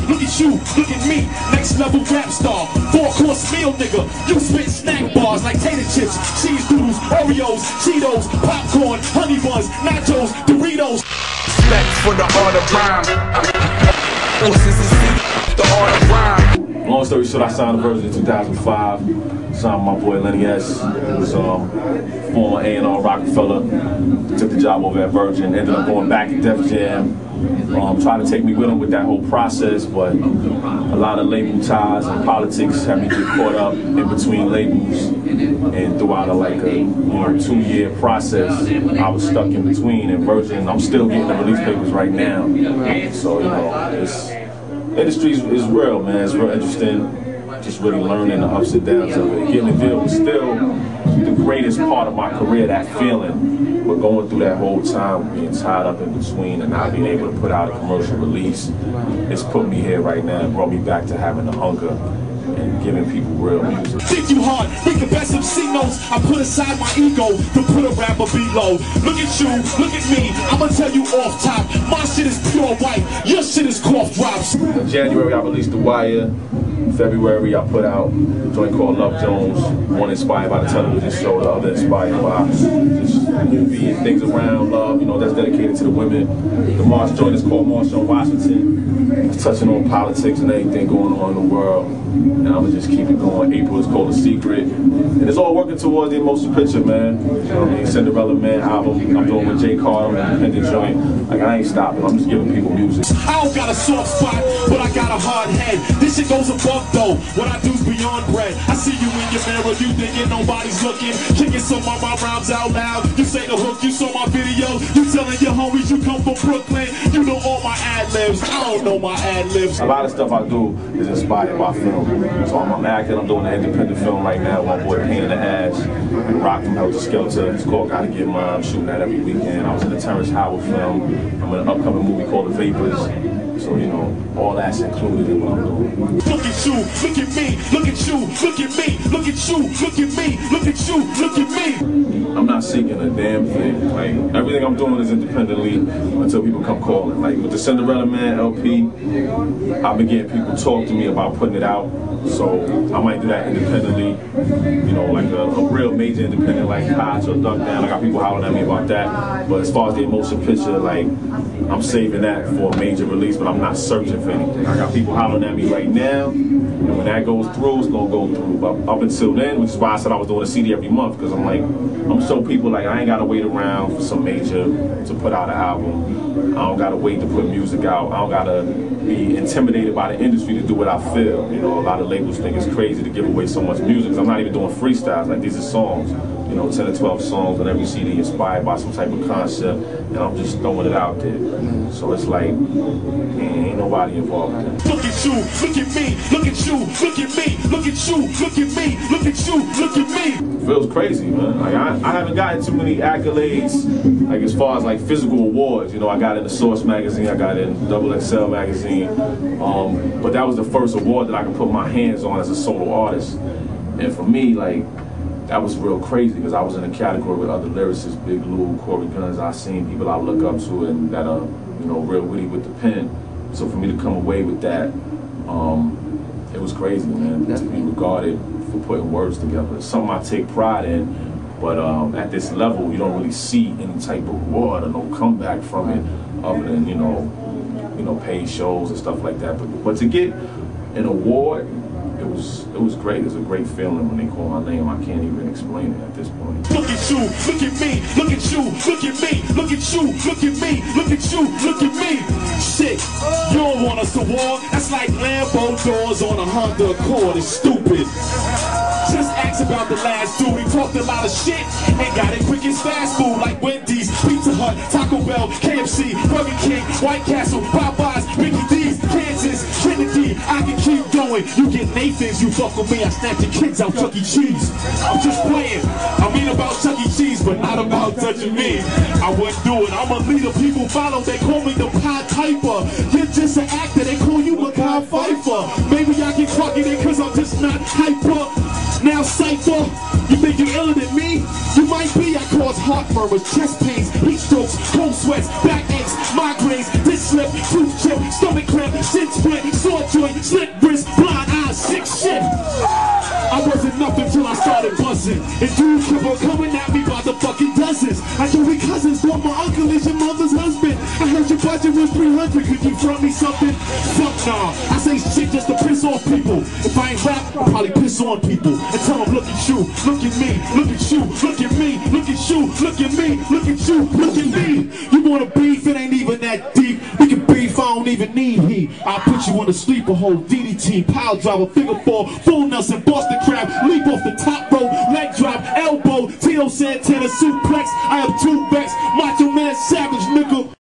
look at you, look at me. Next level rap star, 4-course meal nigga. You spit snack bars like tater chips, cheese doodles, Oreos, Cheetos, popcorn, honey buns, nachos, Doritos. Next for the art of rhyme. The art of rhyme. Long story short, I signed a Virgin in 2005. Signed my boy Lenny S. He was former A&R Rockefeller. Took the job over at Virgin. Ended up going back to Def Jam. Tried to take me with him with that whole process, but a lot of label ties and politics had me get caught up in between labels. And throughout a 2-year process, I was stuck in between. And Virgin, I'm still getting the release papers right now. So this industry is real, man. It's real interesting. Just really learning the ups and downs of it. Getting the deal was still the greatest part of my career, that feeling. But going through that whole time, being tied up in between and not being able to put out a commercial release, it's put me here right now and brought me back to having the hunger and giving people real music. Think you hard, make the best of C notes. I put aside my ego to put a rapper below. Look at you, look at me, I'ma tell you off top. My shit is pure white, your shit is cough drops. In January, I released The Wire. February, I put out a joint called Love Jones, one inspired by the television show, the other inspired by just movie and things around love, that's dedicated to the women. The March joint is called March on Washington. It's touching on politics and everything going on in the world. And I'm gonna just keep it going. April is called The Secret. And it's all working towards the emotional picture, man. You know what I mean? Cinderella Man album I'm doing with J. Carter, an independent joint. Like, I ain't stopping, I'm just giving people music. I don't got a soft spot, but I got a hard head. This shit goes above though. What I do's beyond bread. I see you in your mirror, you thinking nobody's looking. Kicking some of my rhymes out loud. You say the hook, you saw my videos. You telling your homies you come from Brooklyn. You know all my ad-libs. I don't know my ad-libs. A lot of stuff I do is inspired by film. So I'm acting, I'm doing an independent film right now. My boy Pain in the Ash, and Rock from Helter Skelter. It's called Gotta Get Mine. I'm shooting that every weekend. I was in the Terrence Howard film. I'm in an upcoming movie called The Vapors. So, all that's included in what I'm doing. Look at you, look at me, look at you, look at me, look at you, look at me, look at you, look at me. I'm not seeking a damn thing. Like, everything I'm doing is independently until people come calling. Like, with the Cinderella Man LP, I've been getting people talk to me about putting it out. So, I might do that independently. Like a real major independent, like Hotch or Duck Down. I got people hollering at me about that. But as far as the emotion picture, like, I'm saving that for a major release, but I'm not searching for anything. I got people hollering at me right now, and when that goes through, it's gonna go through. But up until then, which is why I said I was doing a CD every month, because I'm showing people like I ain't gotta wait around for some major to put out an album. I don't gotta wait to put music out. I don't gotta be intimidated by the industry to do what I feel. A lot of labels think it's crazy to give away so much music, because I'm not even doing freestyles. Like, these are songs. 10 or 12 songs on every CD inspired by some type of concept, and I'm just throwing it out there. So it's like, ain't nobody involved in it. Look at you, look at me, look at you, look at me, look at you, look at me, look at you, look at me. It feels crazy, man. Like, I haven't gotten too many accolades, like, as far as like physical awards. I got in the Source magazine, I got in XXL magazine, but that was the first award that I could put my hands on as a solo artist. And for me, like, that was real crazy, because I was in a category with other lyricists, Big Lou, Corey Guns. I seen people I look up to and that are, real witty with the pen. So for me to come away with that, it was crazy, man. To be regarded for putting words together. It's something I take pride in, but at this level, you don't really see any type of reward or no comeback from it, other than paid shows and stuff like that. But to get an award, it was great. It was a great feeling when they call my name. I can't even explain it at this point. Look at you, look at me, look at you, look at me, look at you, look at me, look at you, look at me. Shit, you don't want us to war. That's like Lambo doors on a Honda Accord. It's stupid. Just ask about the last dude. He talked a lot of shit and got it quick as fast food like Wendy's, Pizza Hut, Taco Bell, KFC, Burger King, White Castle, Popeyes, Mickey D's, Kansas, Trinity. I can keep going. You get Nathan's, you fuck with me. I snatch your kids out Chuck E. Cheese. I'm just playing. I mean about Chuck E. Cheese, but not about touching me. I wouldn't do it. I'm a leader. People follow. They call me the Pied Piper. You're just an actor. They call you Makai Pfeiffer. Maybe I get fucking it because I'm just not hyper. Now Cypher, you think you're iller than me? You might be. I cause heart murmurs, chest pains, heat strokes, cold sweats, back aches, migraines, this slip, tooth chip, stomach stomach cramp, shin splint, sore joint, slick wrist, blind eyes, sick shit. I wasn't nothing till I started buzzing. And dudes kept on coming at me by the fucking dozens. I told we cousins, thought my uncle is your mother's husband. I heard your budget was 300, could you front me something? Fuck nah, I say shit just to piss off people. If I ain't rap, I'll probably piss on people. And tell them, look at you, look at me, look at you, look at me, look at you, look at me, look at you, look at me. You wanna beef, it ain't even that deep. We can beef, I don't even need heat. I'll put you on a sleeper hold, DDT, pile driver, figure four, full Nelson, Boston crab, leap off the top rope, leg drop, elbow, Tito Santana suplex. I have two backs, Macho Man Savage, nigga.